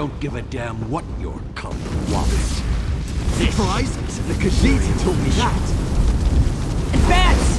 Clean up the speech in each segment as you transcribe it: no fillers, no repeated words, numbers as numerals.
don't give a damn what your cult wants. Surprise? The Khajiit taught me that. Advance!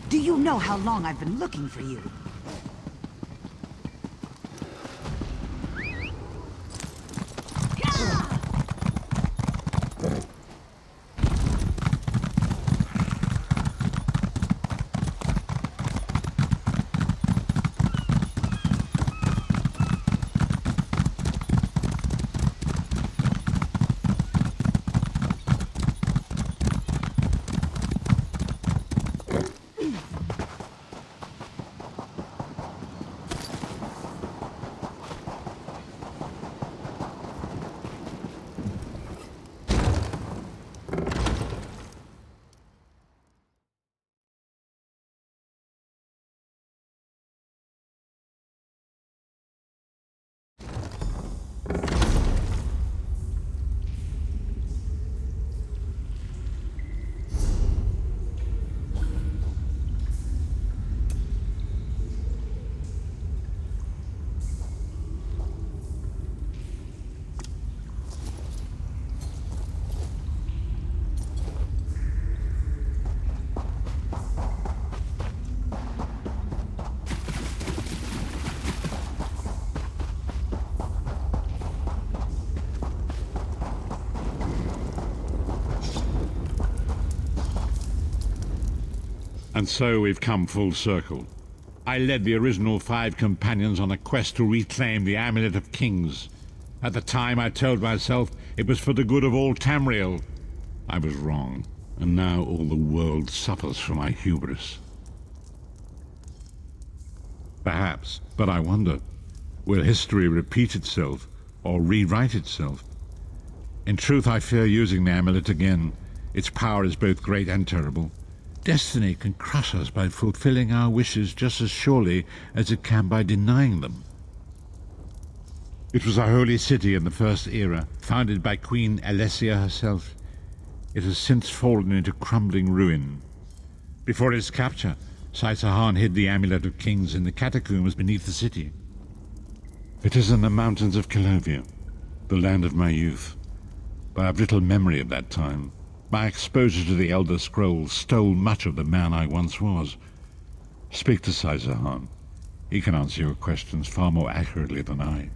Do you know how long I've been looking for you? And so we've come full circle. I led the original 5 companions on a quest to reclaim the Amulet of Kings. At the time I told myself it was for the good of all Tamriel. I was wrong, and now all the world suffers from my hubris. Perhaps, but I wonder, will history repeat itself or rewrite itself? In truth, I fear using the amulet again. Its power is both great and terrible. Destiny can crush us by fulfilling our wishes just as surely as it can by denying them. It was a holy city in the First Era, founded by Queen Alessia herself. It has since fallen into crumbling ruin. Before its capture, Saitsahan hid the Amulet of Kings in the catacombs beneath the city. It is in the mountains of Calovia, the land of my youth. But I have little memory of that time. My exposure to the Elder Scrolls stole much of the man I once was. Speak to Saitsahan. He can answer your questions far more accurately than I.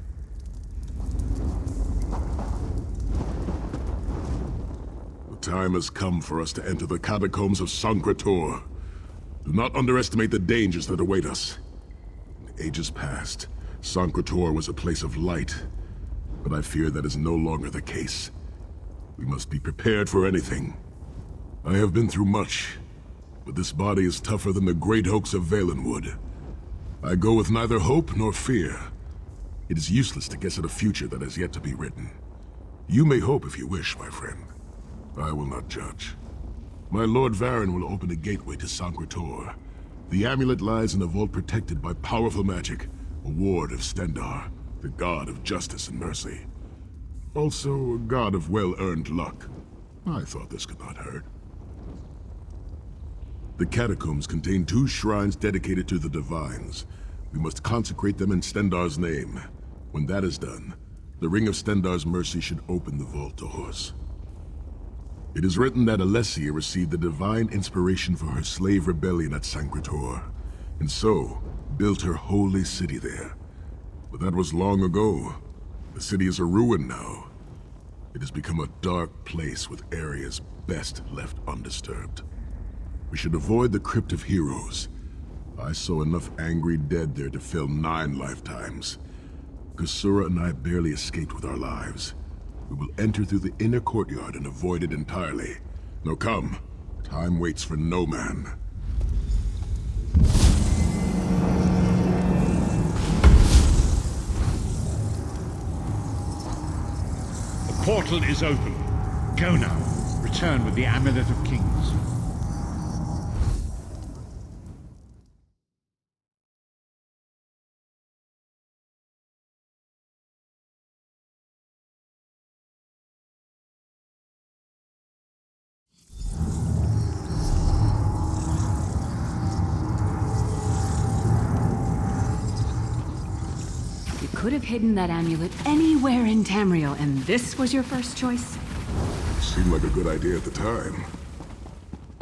The time has come for us to enter the catacombs of Sancre Tor. Do not underestimate the dangers that await us. In ages past, Sancre Tor was a place of light, but I fear that is no longer the case. We must be prepared for anything. I have been through much, but this body is tougher than the great oaks of Valenwood. I go with neither hope nor fear. It is useless to guess at a future that has yet to be written. You may hope if you wish, my friend. I will not judge. My Lord Varen will open a gateway to Sancre Tor. The amulet lies in a vault protected by powerful magic, a ward of Stendarr, the god of justice and mercy. Also, a god of well-earned luck. I thought this could not hurt. The catacombs contain 2 shrines dedicated to the divines. We must consecrate them in Stendarr's name. When that is done, the Ring of Stendarr's mercy should open the vault doors. It is written that Alessia received the divine inspiration for her slave rebellion at Sancre Tor, and so built her holy city there. But that was long ago. The city is a ruin now. It has become a dark place with areas best left undisturbed. We should avoid the Crypt of Heroes. I saw enough angry dead there to fill 9 lifetimes. Kusura and I barely escaped with our lives. We will enter through the inner courtyard and avoid it entirely. Now come. Time waits for no man. The portal is open. Go now. Return with the Amulet of Kings. Could have hidden that amulet anywhere in Tamriel, and this was your first choice? Seemed like a good idea at the time.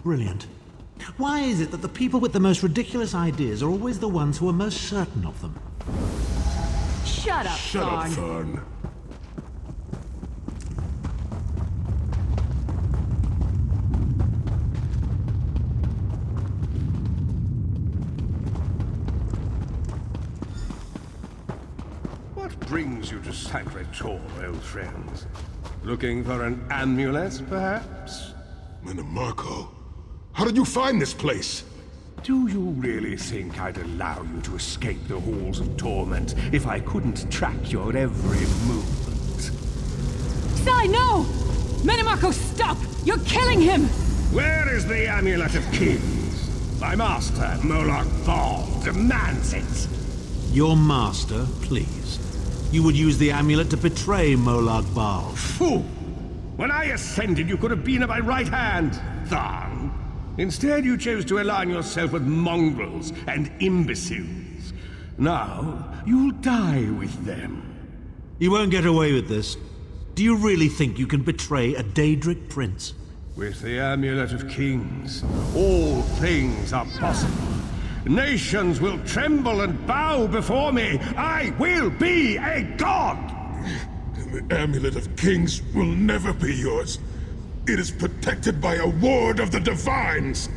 Brilliant. Why is it that the people with the most ridiculous ideas are always the ones who are most certain of them? Shut up, Shut up, Tharn. Tharn. What brings you to Sancre Tor, old friends? Looking for an amulet, perhaps? Minimarco, how did you find this place? Do you really think I'd allow you to escape the halls of torment if I couldn't track your every movement? Sai, no! Menimarco, stop! You're killing him! Where is the Amulet of Kings? My master, Malabal Tor, demands it! Your master, please. You would use the amulet to betray Malabal. Fool! When I ascended, you could have been at my right hand, Tharn. Instead, you chose to align yourself with mongrels and imbeciles. Now, you'll die with them. You won't get away with this. Do you really think you can betray a Daedric prince? With the Amulet of Kings, all things are possible. Nations will tremble and bow before me. I will be a god! The Amulet of Kings will never be yours. It is protected by a ward of the Divines!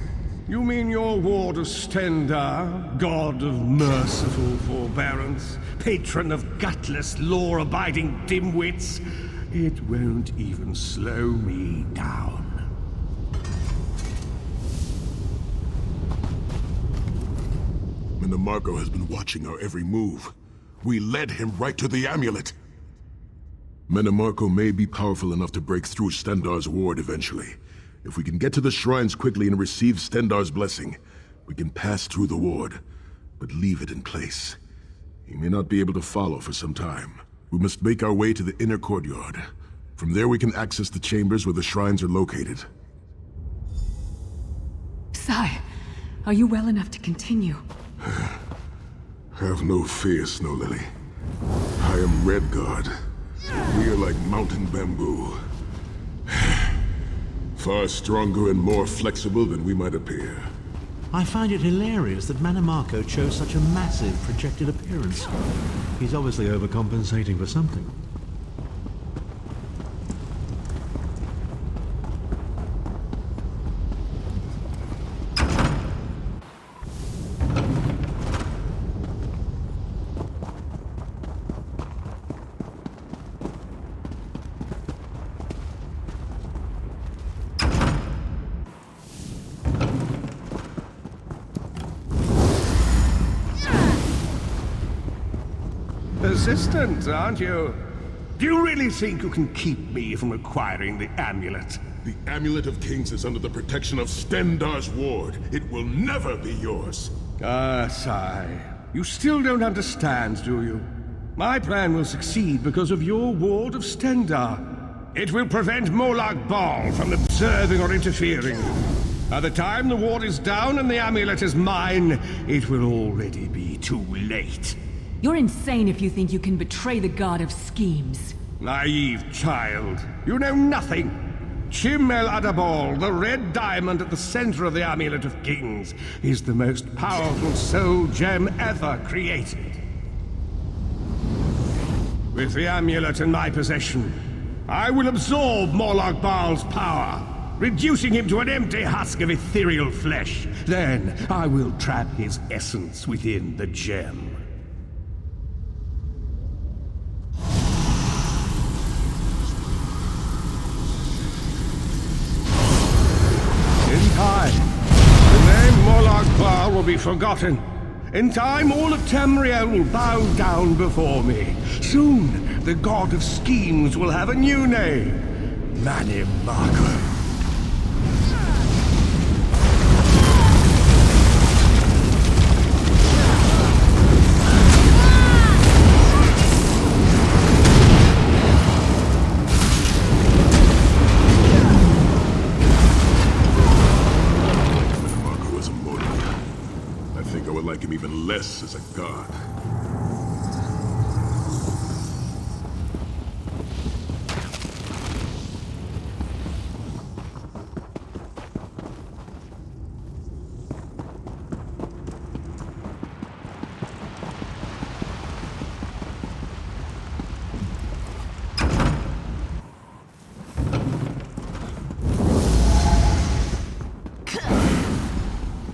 You mean your ward of Stendarr, god of merciful forbearance, patron of gutless, law-abiding dimwits? It won't even slow me down. Minimarco has been watching our every move. We led him right to the amulet. Minimarco may be powerful enough to break through Stendarr's ward eventually. If we can get to the shrines quickly and receive Stendarr's blessing, we can pass through the ward, but leave it in place. He may not be able to follow for some time. We must make our way to the inner courtyard. From there we can access the chambers where the shrines are located. Sai, are you well enough to continue? Have no fear, Snow Lily. I am Redguard. We are like mountain bamboo. Far stronger and more flexible than we might appear. I find it hilarious that Menimarco chose such a massive projected appearance. He's obviously overcompensating for something. Persistent, aren't you? Do you really think you can keep me from acquiring the amulet? The Amulet of Kings is under the protection of Stendarr's ward. It will never be yours. Ah, sigh. You still don't understand, do you? My plan will succeed because of your ward of Stendarr. It will prevent Malabal from observing or interfering. By the time the ward is down and the amulet is mine, it will already be too late. You're insane if you think you can betray the god of schemes. Naive child. You know nothing. Chim El Adabal, the red diamond at the center of the Amulet of Kings, is the most powerful soul gem ever created. With the amulet in my possession, I will absorb Malabal power, reducing him to an empty husk of ethereal flesh. Then I will trap his essence within the gem. In time, the name Malabal will be forgotten. In time, all of Tamriel will bow down before me. Soon, the god of schemes will have a new name. Manimarco. Manimarco is immortal. I think I would like him even less as a god.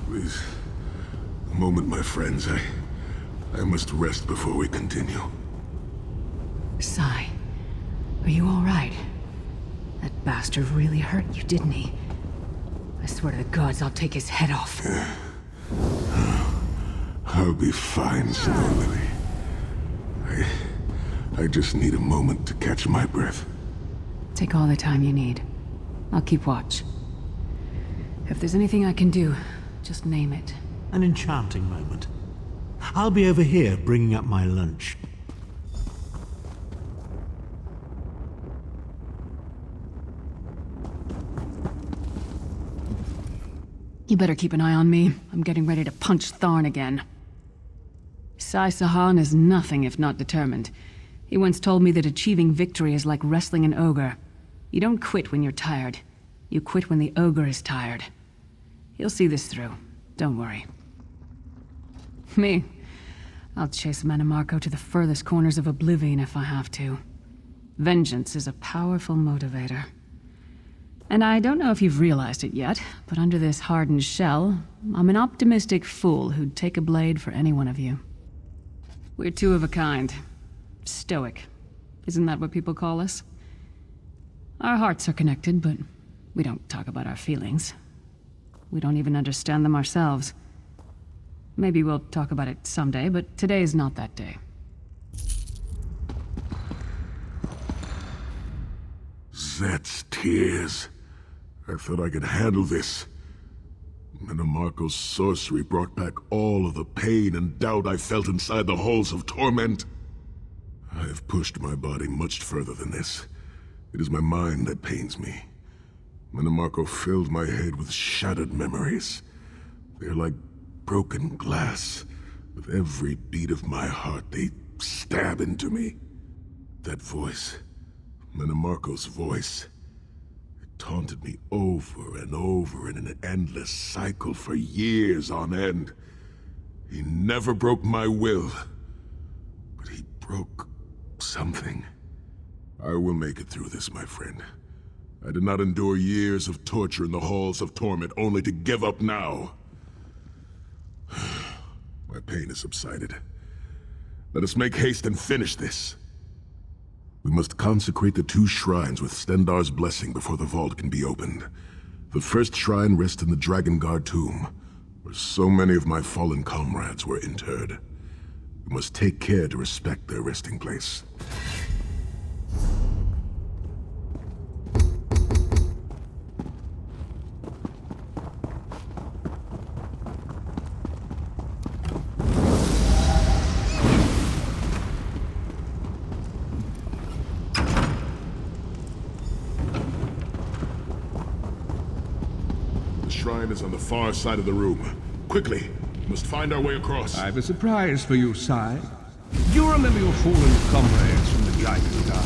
Please, a moment, my friends. I must rest before we continue. Sai, are you all right? That bastard really hurt you, didn't he? I swear to the gods, I'll take his head off. I'll be fine, Snow Lily. I just need a moment to catch my breath. Take all the time you need. I'll keep watch. If there's anything I can do, just name it. An enchanting moment. I'll be over here bringing up my lunch. You better keep an eye on me. I'm getting ready to punch Tharn again. Sai Sahan is nothing if not determined. He once told me that achieving victory is like wrestling an ogre. You don't quit when you're tired. You quit when the ogre is tired. He'll see this through. Don't worry. Me? I'll chase Manimarco to the furthest corners of oblivion if I have to. Vengeance is a powerful motivator. And I don't know if you've realized it yet, but under this hardened shell, I'm an optimistic fool who'd take a blade for any one of you. We're two of a kind. Stoic. Isn't that what people call us? Our hearts are connected, but we don't talk about our feelings. We don't even understand them ourselves. Maybe we'll talk about it someday, but today's not that day. Zet's tears. I thought I could handle this. Manimarco's sorcery brought back all of the pain and doubt I felt inside the halls of torment. I have pushed my body much further than this. It is my mind that pains me. Manimarco filled my head with shattered memories. They are like broken glass. With every beat of my heart, they stab into me. That voice, Manimarco's voice, it taunted me over and over in an endless cycle for years on end. He never broke my will, but he broke something. I will make it through this, my friend. I did not endure years of torture in the halls of torment only to give up now. My pain has subsided. Let us make haste and finish this. We must consecrate the 2 shrines with Stendarr's blessing before the vault can be opened. The first shrine rests in the Dragon Guard tomb, where so many of my fallen comrades were interred. We must take care to respect their resting place. The shrine is on the far side of the room. Quickly, we must find our way across. I've a surprise for you, Sai. You remember your fallen comrades from the Giant Tower?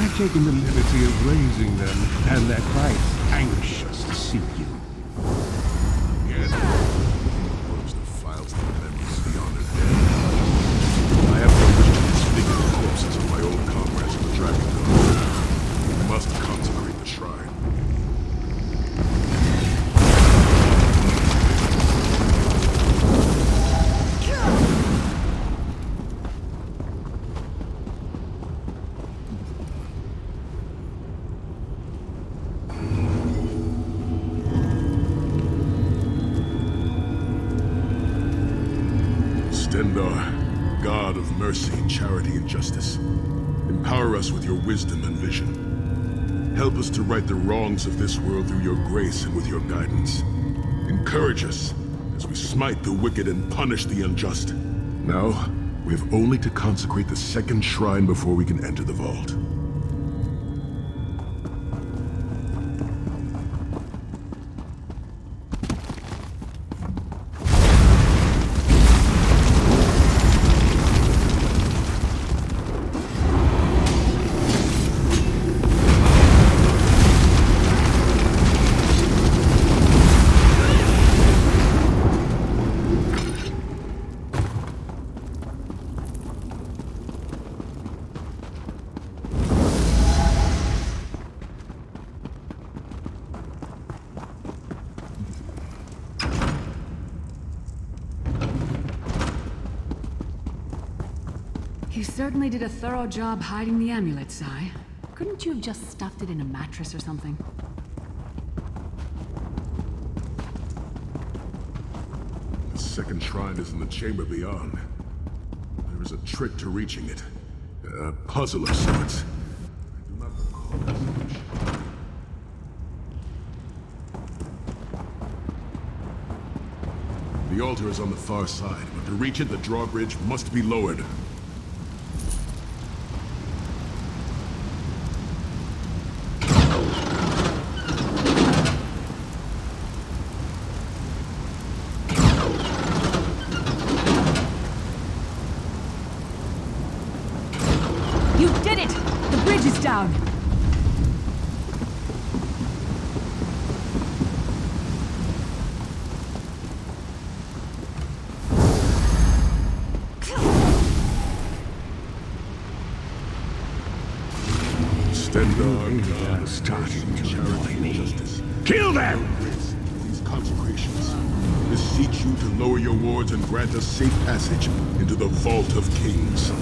I've taken the liberty of raising them, and they're quite anxious to see you. Yes. Close the files of the memories beyond their dead. I have no wish to disfigure the corpses of my old comrades of the Dragon Guard. We must consecrate the shrine. Stendarr, God of mercy, charity, and justice, empower us with your wisdom and vision. Help us to right the wrongs of this world through your grace and with your guidance. Encourage us as we smite the wicked and punish the unjust. Now, we have only to consecrate the second shrine before we can enter the vault. You certainly did a thorough job hiding the amulet, Sai. Couldn't you have just stuffed it in a mattress or something? The second shrine is in the chamber beyond. There is a trick to reaching it. A puzzle of sorts. I do not recall the solution. The altar is on the far side, but to reach it, the drawbridge must be lowered. You did it! The bridge is down! Stendarr, God of starting mercy, to charity, annoy me. and justice. Kill them! These consecrations beseech you to lower your wards and grant us safe passage into the Vault of Kings.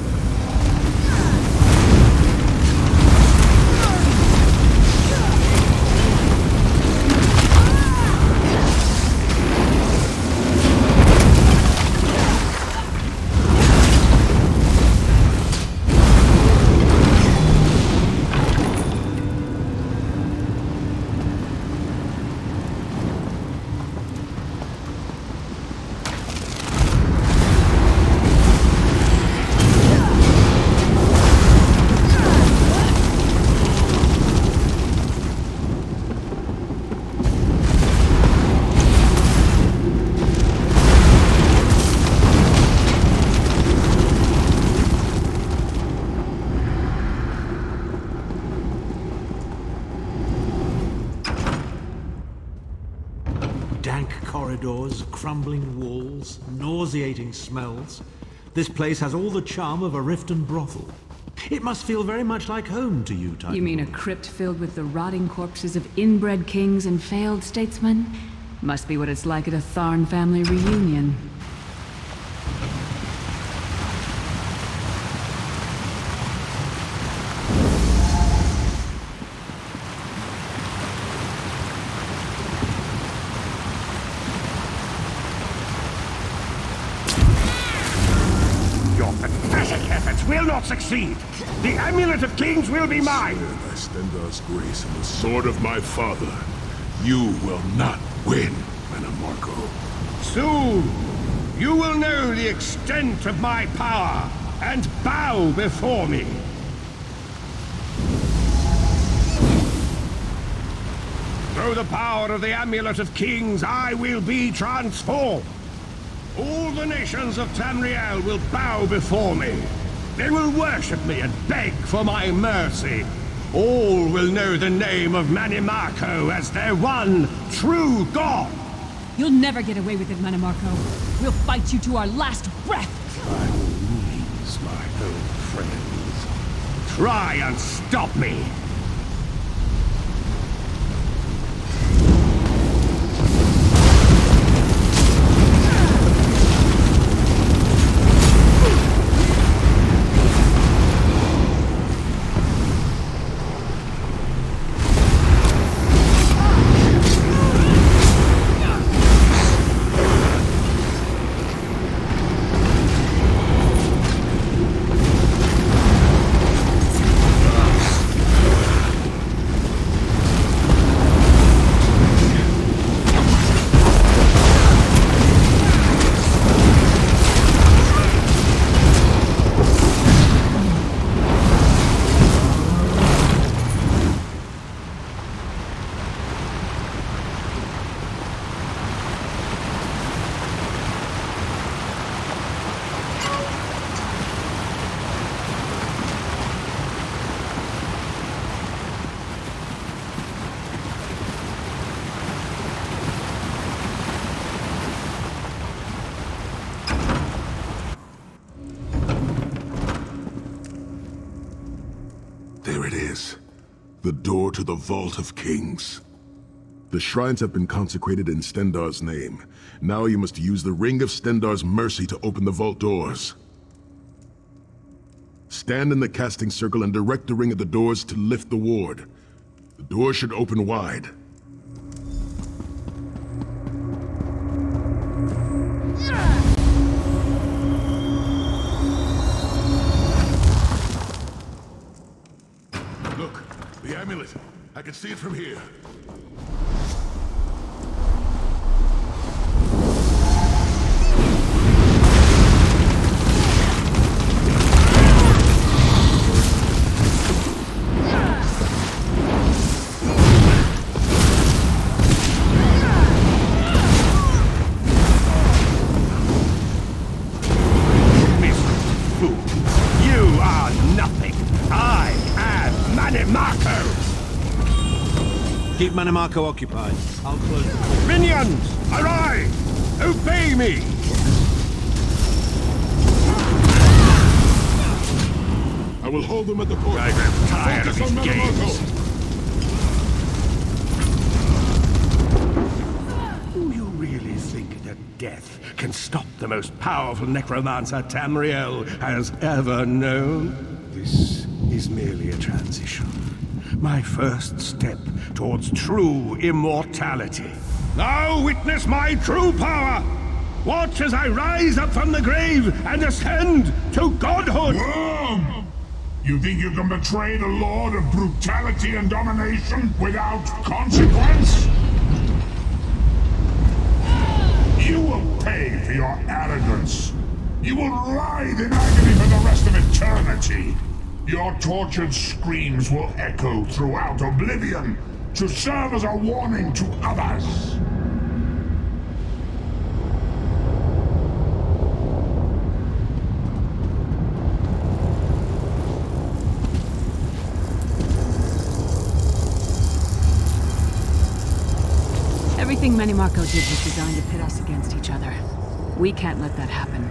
Dank corridors, crumbling walls, nauseating smells. This place has all the charm of a Riften brothel. It must feel very much like home to you, Titan. You mean a crypt filled with the rotting corpses of inbred kings and failed statesmen? Must be what it's like at a Tharn family reunion. Pathetic efforts will not succeed. The Amulet of Kings will be mine. By Stendar's grace and the sword of my father, you will not win, Manamarco. Soon, you will know the extent of my power and bow before me. Through the power of the Amulet of Kings, I will be transformed. All the nations of Tamriel will bow before me. They will worship me and beg for my mercy. All will know the name of Manimarco as their one true god. You'll never get away with it, Manamarco. We'll fight you to our last breath. By all means, my old friends. Try and stop me. There it is. The door to the Vault of Kings. The shrines have been consecrated in Stendar's name. Now you must use the Ring of Stendar's mercy to open the vault doors. Stand in the casting circle and direct the ring at the doors to lift the ward. The door should open wide. Look, the amulet. I can see it from here. Keep Manimarco occupied. I'll close the door. Minions, arise! Obey me! I will hold them at the port. I am tired of Focus these on games. Manimarco. Do you really think that death can stop the most powerful necromancer Tamriel has ever known? This is merely a transition. My first step towards true immortality. Now witness my true power! Watch as I rise up from the grave and ascend to godhood! Worm! You think you can betray the Lord of brutality and domination without consequence? You will pay for your arrogance. You will writhe in agony for the rest of eternity. Your tortured screams will echo throughout oblivion to serve as a warning to others. Everything Manimarco did was designed to pit us against each other. We can't let that happen.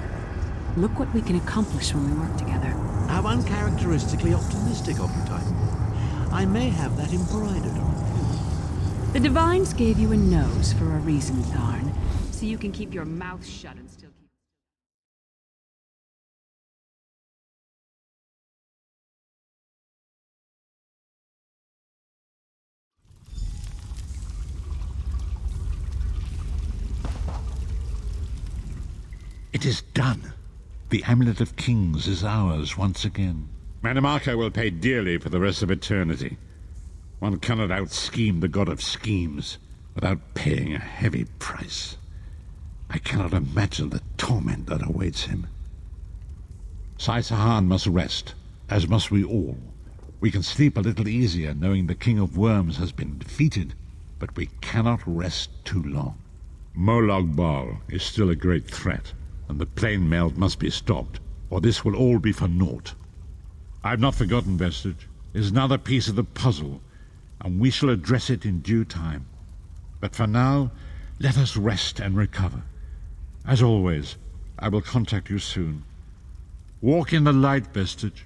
Look what we can accomplish when we work together. How uncharacteristically optimistic of you, Titan. I may have that embroidered on. The Divines gave you a nose for a reason, Tharn. So you can keep your mouth shut and still keep... It is done. The Amulet of Kings is ours once again. Manamaka will pay dearly for the rest of eternity. One cannot out-scheme the god of schemes without paying a heavy price. I cannot imagine the torment that awaits him. Sahan must rest, as must we all. We can sleep a little easier knowing the King of Worms has been defeated, but we cannot rest too long. Malabal is still a great threat, and the plane melt must be stopped, or this will all be for naught. I've not forgotten Vestige. It is another piece of the puzzle, and we shall address it in due time. But for now, let us rest and recover. As always, I will contact you soon. Walk in the light, Vestige.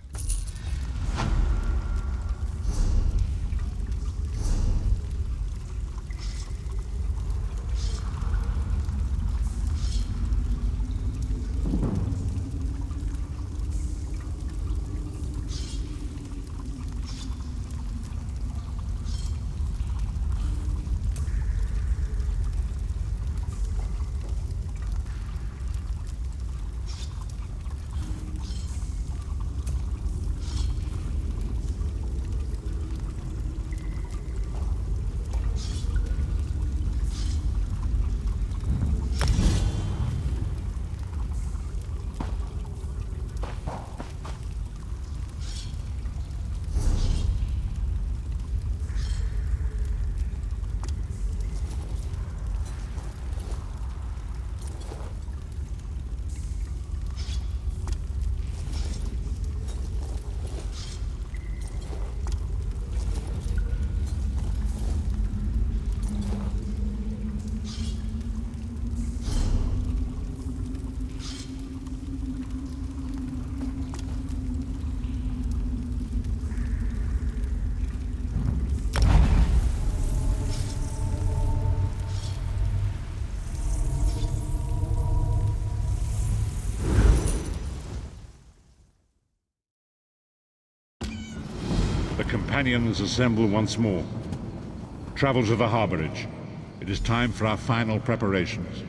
The companions assemble once more. Travel to the harborage. It is time for our final preparations.